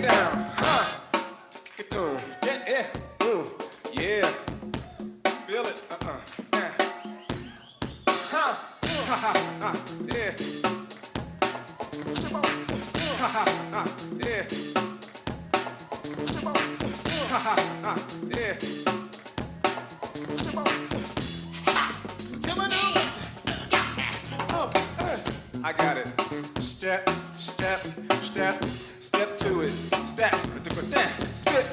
down. Yeah, yeah. Feel it. Yeah. Yeah. Yeah. Yeah. I got it. Step, step, step, step to it. Step, spit,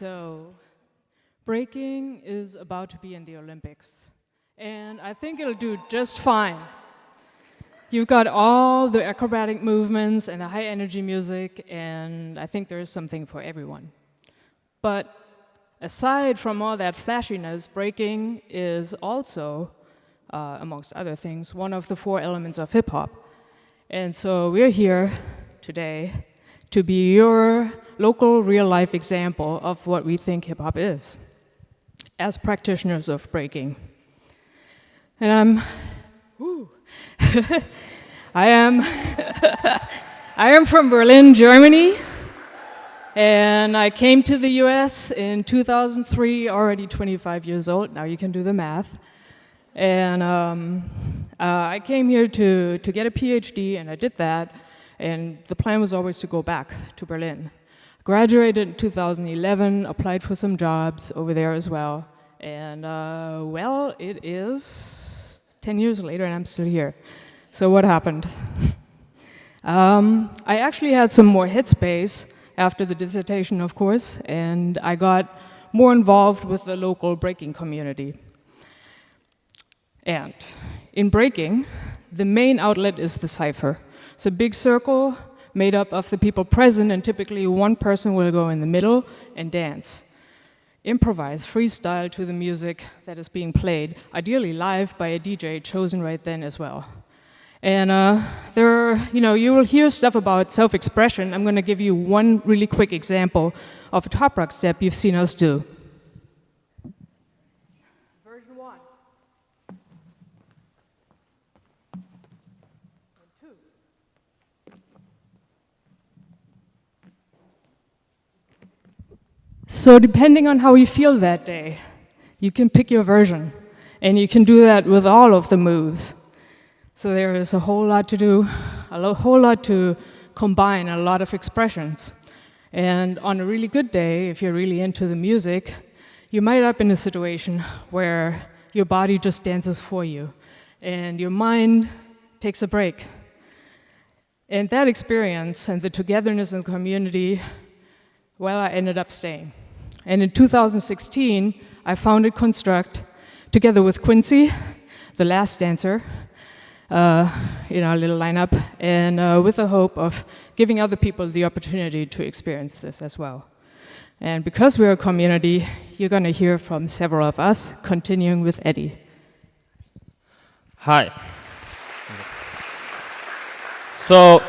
So, breaking is about to be in the Olympics, and I think it'll do just fine. You've got all the acrobatic movements and the high energy music, and I think there's something for everyone. But aside from all that flashiness, breaking is also, amongst other things, one of the 4 elements of hip hop. And so we're here today to be your local real-life example of what we think hip-hop is, as practitioners of breaking. And I am from Berlin, Germany, and I came to the US in 2003, already 25 years old. Now you can do the math. And I came here to get a PhD, and I did that. And the plan was always to go back to Berlin. Graduated in 2011, applied for some jobs over there as well. And well, it is 10 years later and I'm still here. So what happened? I actually had some more headspace after the dissertation, of course, and I got more involved with the local breaking community. And in breaking, the main outlet is the cipher. It's a big circle made up of the people present, and typically one person will go in the middle and dance. Improvise, freestyle to the music that is being played, ideally live by a DJ chosen right then as well. And you will hear stuff about self-expression. I'm going to give you one really quick example of a top rock step you've seen us do. Version 1. So depending on how you feel that day, you can pick your version. And you can do that with all of the moves. So there is a whole lot to do, whole lot to combine, a lot of expressions. And on a really good day, if you're really into the music, you might end up in a situation where your body just dances for you, and your mind takes a break. And that experience and the togetherness in the community, well, I ended up staying. And in 2016, I founded Construct together with Quincy, the last dancer, in our little lineup, and with the hope of giving other people the opportunity to experience this as well. And because we're a community, you're going to hear from several of us, continuing with Eddie. Hi. So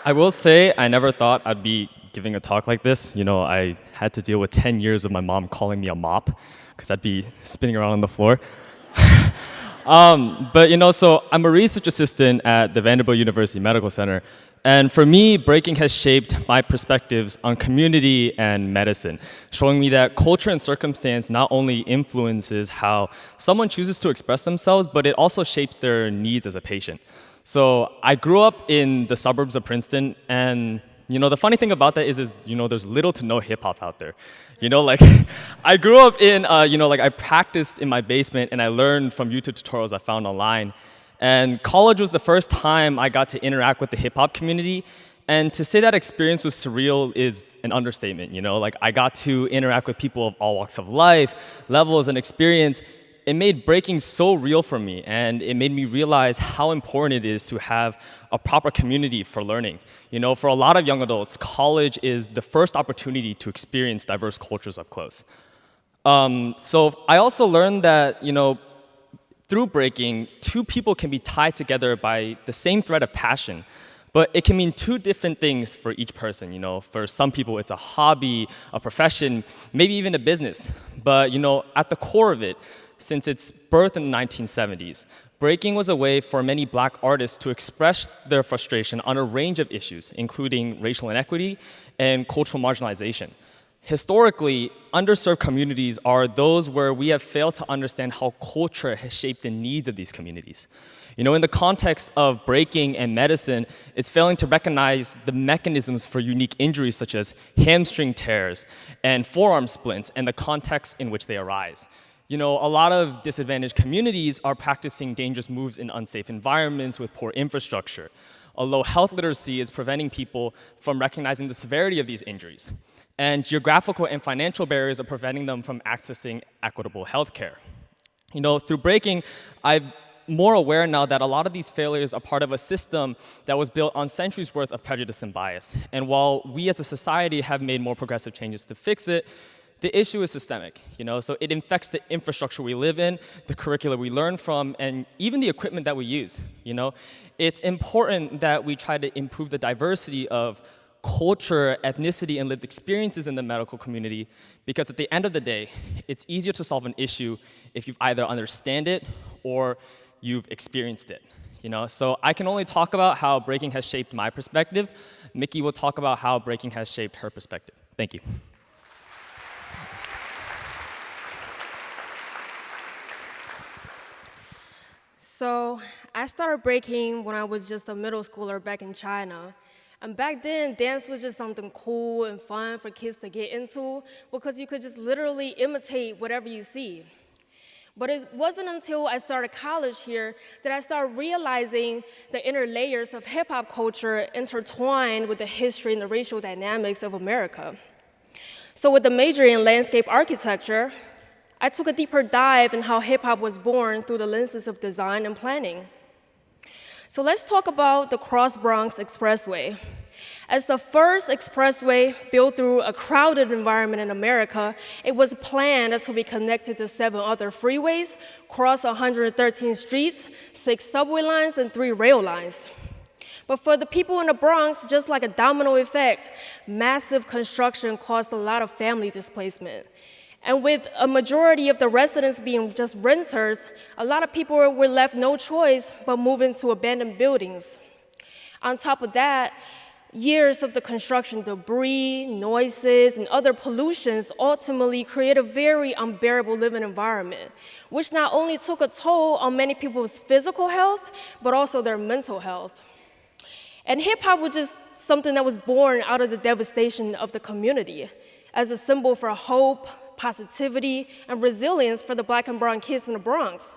I will say I never thought I'd be giving a talk like this. You know, I had to deal with 10 years of my mom calling me a mop because I'd be spinning around on the floor. But you know, so I'm a research assistant at the Vanderbilt University Medical Center. And for me, breaking has shaped my perspectives on community and medicine, showing me that culture and circumstance not only influences how someone chooses to express themselves, but it also shapes their needs as a patient. So I grew up in the suburbs of Princeton, and you know, the funny thing about that is you know, there's little to no hip hop out there. You know, like, I grew up in, you know, like I practiced in my basement and I learned from YouTube tutorials I found online. And college was the first time I got to interact with the hip hop community. And to say that experience was surreal is an understatement, you know? Like, I got to interact with people of all walks of life, levels, and experience. It made breaking so real for me, and it made me realize how important it is to have a proper community for learning. You know, for a lot of young adults, college is the first opportunity to experience diverse cultures up close. So I also learned that, you know, through breaking, two people can be tied together by the same thread of passion, but it can mean two different things for each person. You know, for some people, it's a hobby, a profession, maybe even a business. But, you know, at the core of it, since its birth in the 1970s, breaking was a way for many black artists to express their frustration on a range of issues, including racial inequity and cultural marginalization. Historically, underserved communities are those where we have failed to understand how culture has shaped the needs of these communities. You know, in the context of breaking and medicine, it's failing to recognize the mechanisms for unique injuries such as hamstring tears and forearm splints and the context in which they arise. You know, a lot of disadvantaged communities are practicing dangerous moves in unsafe environments with poor infrastructure. A low health literacy is preventing people from recognizing the severity of these injuries. And geographical and financial barriers are preventing them from accessing equitable health care. You know, through breaking, I'm more aware now that a lot of these failures are part of a system that was built on centuries worth of prejudice and bias. And while we as a society have made more progressive changes to fix it, the issue is systemic, you know, so it infects the infrastructure we live in, the curricula we learn from, and even the equipment that we use, you know. It's important that we try to improve the diversity of culture, ethnicity, and lived experiences in the medical community, because at the end of the day, it's easier to solve an issue if you've either understand it or you've experienced it, you know. So I can only talk about how breaking has shaped my perspective. Mickey will talk about how breaking has shaped her perspective. Thank you. So I started breaking when I was just a middle schooler back in China. And back then, dance was just something cool and fun for kids to get into because you could just literally imitate whatever you see. But it wasn't until I started college here that I started realizing the inner layers of hip hop culture intertwined with the history and the racial dynamics of America. So with the major in landscape architecture, I took a deeper dive in how hip-hop was born through the lenses of design and planning. So let's talk about the Cross Bronx Expressway. As the first expressway built through a crowded environment in America, it was planned to be connected to 7 other freeways, cross 113 streets, 6 subway lines, and 3 rail lines. But for the people in the Bronx, just like a domino effect, massive construction caused a lot of family displacement. And with a majority of the residents being just renters, a lot of people were left no choice but move into abandoned buildings. On top of that, Years of the construction debris, noises, and other pollutions ultimately create a very unbearable living environment, which not only took a toll on many people's physical health, but also their mental health. And hip hop was just something that was born out of the devastation of the community as a symbol for hope, positivity, and resilience for the Black and brown kids in the Bronx.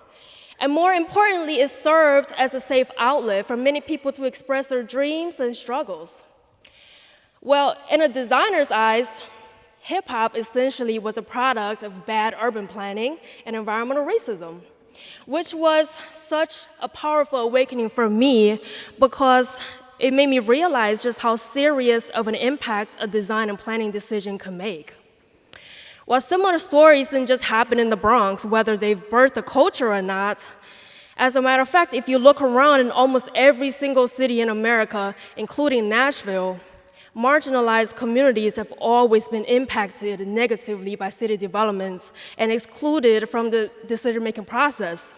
And more importantly, it served as a safe outlet for many people to express their dreams and struggles. Well, in a designer's eyes, hip hop essentially was a product of bad urban planning and environmental racism, which was such a powerful awakening for me because it made me realize just how serious of an impact a design and planning decision could make. While similar stories didn't just happen in the Bronx, whether they've birthed a culture or not, as a matter of fact, if you look around in almost every single city in America, including Nashville, marginalized communities have always been impacted negatively by city developments and excluded from the decision-making process.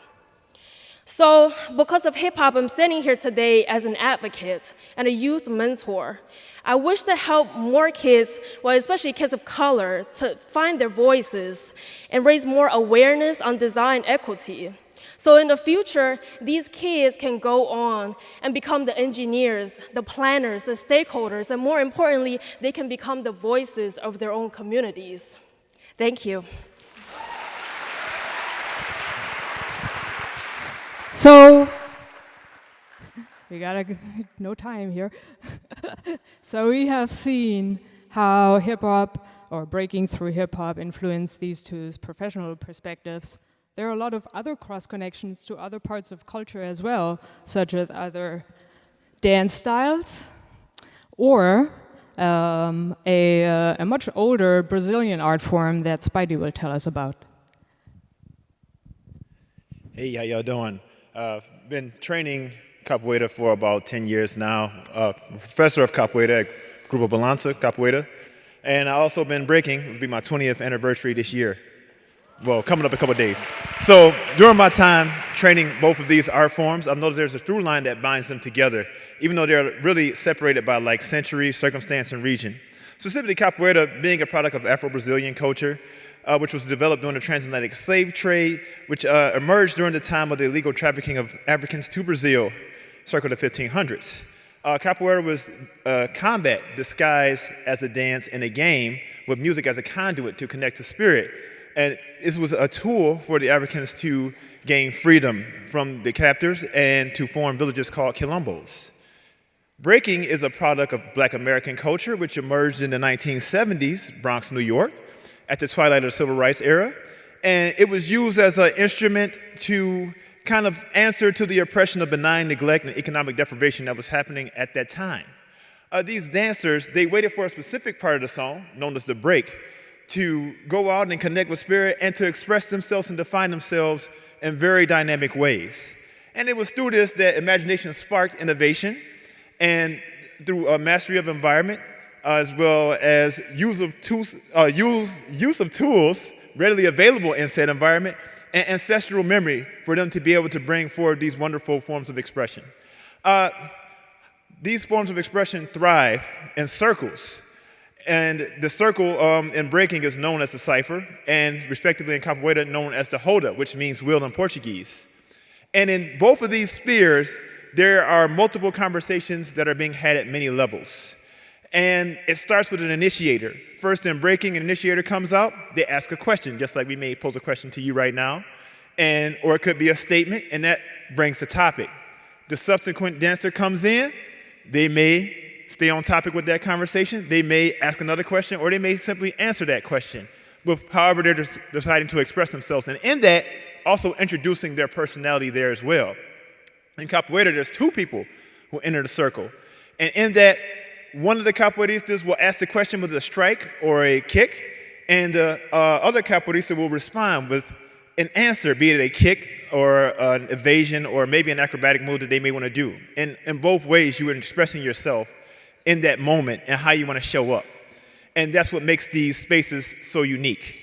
So, because of hip hop, I'm standing here today as an advocate and a youth mentor. I wish to help more kids, well, especially kids of color, to find their voices and raise more awareness on design equity. So in the future, these kids can go on and become the engineers, the planners, the stakeholders, and more importantly, they can become the voices of their own communities. Thank you. So, we got no time here. So we have seen how hip-hop, or breaking through hip-hop, influenced these two professional perspectives. There are a lot of other cross-connections to other parts of culture as well, such as other dance styles, or a much older Brazilian art form that Spidey will tell us about. Hey, how y'all doing? Been training Capoeira for about 10 years now. Professor of Capoeira at Grupo Balança Capoeira. And I also been breaking. It'll be my 20th anniversary this year. Well, coming up in a couple of days. So during my time training both of these art forms, I've noticed there's a through line that binds them together, even though they're really separated by like century, circumstance, and region. Specifically, Capoeira being a product of Afro-Brazilian culture, which was developed during the transatlantic slave trade, which emerged during the time of the illegal trafficking of Africans to Brazil, circa the 1500s. Capoeira was combat disguised as a dance and a game with music as a conduit to connect to spirit. And this was a tool for the Africans to gain freedom from the captors and to form villages called quilombos. Breaking is a product of Black American culture, which emerged in the 1970s, Bronx, New York, at the twilight of the Civil Rights era. And it was used as an instrument to kind of answer to the oppression of benign neglect and economic deprivation that was happening at that time. These dancers, they waited for a specific part of the song, known as the break, to go out and connect with spirit and to express themselves and define themselves in very dynamic ways. And it was through this that imagination sparked innovation, and through mastery of environment, as well as use of tools readily available in said environment, and ancestral memory for them to be able to bring forward these wonderful forms of expression. These forms of expression thrive in circles. And the circle in breaking is known as the cipher, and respectively in capoeira known as the roda, which means wheel in Portuguese. And in both of these spheres, there are multiple conversations that are being had at many levels. And it starts with an initiator. First, in breaking, an initiator comes out, they ask a question, just like we may pose a question to you right now. Or it could be a statement, and that brings the topic. The subsequent dancer comes in, they may stay on topic with that conversation, they may ask another question, or they may simply answer that question with however they're deciding to express themselves. And in that, also introducing their personality there as well. In capoeira, there's two people who enter the circle. And in that, one of the capoeiristas will ask the question with a strike or a kick, and the other capoeirista will respond with an answer, be it a kick or an evasion or maybe an acrobatic move that they may want to do. And in both ways, you are expressing yourself in that moment and how you want to show up. And that's what makes these spaces so unique.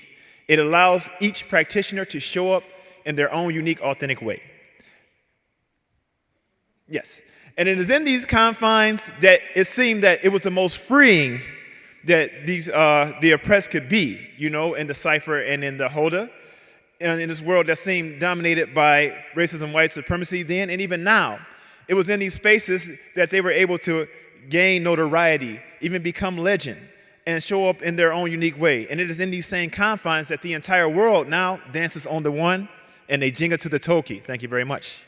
It allows each practitioner to show up in their own unique, authentic way. Yes. And it is in these confines that it seemed that it was the most freeing that the oppressed could be, in the cipher and in the holder. And in this world that seemed dominated by racism, white supremacy then and even now. It was in these spaces that they were able to gain notoriety, even become legend, and show up in their own unique way. And it is in these same confines that the entire world now dances on the one and they jingle to the toki. Thank you very much.